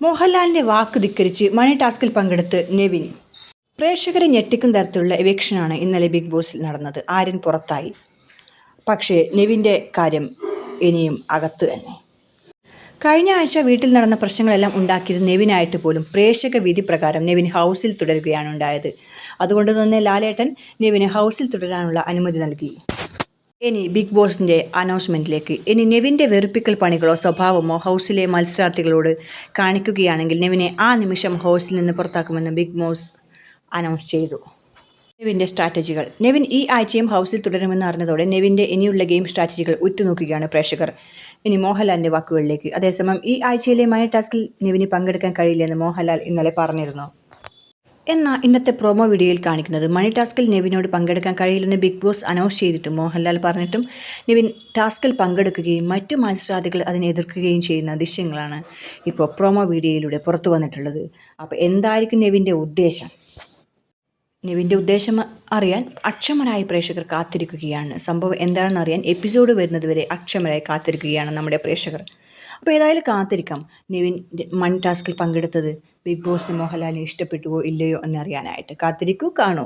മോഹൻലാലിന്റെ വാക്ക് ധിക്കരിച്ച് മണി ടാസ്കിൽ പങ്കെടുത്ത് നെവിൻ. പ്രേക്ഷകരെ ഞെട്ടിക്കുന്ന തരത്തിലുള്ള എവിക്ഷനാണ് ഇന്നലെ ബിഗ് ബോസിൽ നടന്നത്. ആര്യൻ പുറത്തായി. പക്ഷേ നെവിൻ്റെ കാര്യം ഇനിയും അകത്ത് തന്നെ. കഴിഞ്ഞ ആഴ്ച വീട്ടിൽ നടന്ന പ്രശ്നങ്ങളെല്ലാം ഉണ്ടാക്കിയത് നെവിനായിട്ട് പോലും പ്രേക്ഷക വിധി പ്രകാരം നെവിൻ ഹൗസിൽ തുടരുകയാണ് ഉണ്ടായത്. അതുകൊണ്ട് തന്നെ ലാലേട്ടൻ നെവിന് ഹൗസിൽ തുടരാനുള്ള അനുമതി നൽകി. ഇനി ബിഗ് ബോസിൻ്റെ അനൗൺസ്മെൻറ്റിലേക്ക്. ഇനി നെവിൻ്റെ വെറുപ്പിക്കൽ പണികളോ സ്വഭാവമോ ഹൗസിലെ മത്സരാർത്ഥികളോട് കാണിക്കുകയാണെങ്കിൽ നെവിനെ ആ നിമിഷം ഹൗസിൽ നിന്ന് പുറത്താക്കുമെന്ന് ബിഗ് ബോസ് അനൗൺസ് ചെയ്തു. നെവിൻ്റെ സ്ട്രാറ്റജികൾ. നെവിൻ ഈ ആഴ്ചയും ഹൗസിൽ തുടരുമെന്ന് അറിഞ്ഞതോടെ നെവിൻ്റെ ഇനിയുള്ള ഗെയിം സ്ട്രാറ്റജികൾ ഉറ്റുനോക്കുകയാണ് പ്രേക്ഷകർ. ഇനി മോഹൻലാലിൻ്റെ വാക്കുകളിലേക്ക്. അതേസമയം ഈ ആഴ്ചയിലെ മണി ടാസ്കിൽ നെവിന് പങ്കെടുക്കാൻ കഴിയില്ലെന്ന് മോഹൻലാൽ ഇന്നലെ പറഞ്ഞിരുന്നു. എന്നാൽ ഇന്നത്തെ പ്രൊമോ വീഡിയോയിൽ കാണിക്കുന്നത് മണി ടാസ്കിൽ നെവിനോട് പങ്കെടുക്കാൻ കഴിയില്ലെന്ന് ബിഗ് ബോസ് അനൗൺസ് ചെയ്തിട്ടും മോഹൻലാൽ പറഞ്ഞിട്ടും നെവിൻ ടാസ്കിൽ പങ്കെടുക്കുകയും മറ്റു മത്സരാർത്ഥികൾ അതിനെ എതിർക്കുകയും ചെയ്യുന്ന ദൃശ്യങ്ങളാണ് ഇപ്പോൾ പ്രൊമോ വീഡിയോയിലൂടെ പുറത്തു വന്നിട്ടുള്ളത്. അപ്പോൾ എന്തായിരിക്കും നെവിൻ്റെ ഉദ്ദേശം? നെവിൻ്റെ ഉദ്ദേശം അറിയാൻ അക്ഷമരായി പ്രേക്ഷകർ കാത്തിരിക്കുകയാണ്. സംഭവം എന്താണെന്ന് അറിയാൻ എപ്പിസോഡ് വരുന്നതുവരെ അക്ഷമരായി കാത്തിരിക്കുകയാണ് നമ്മുടെ പ്രേക്ഷകർ. അപ്പോൾ ഏതായാലും കാത്തിരിക്കാം. നെവിൻ മണി ടാസ്കിൽ പങ്കെടുത്തത് ബിഗ് ബോസിന് മോഹൻലാലിനെ ഇഷ്ടപ്പെട്ടുവോ ഇല്ലയോ എന്നറിയാനായിട്ട്. കാത്തിരിക്കൂ, കാണൂ.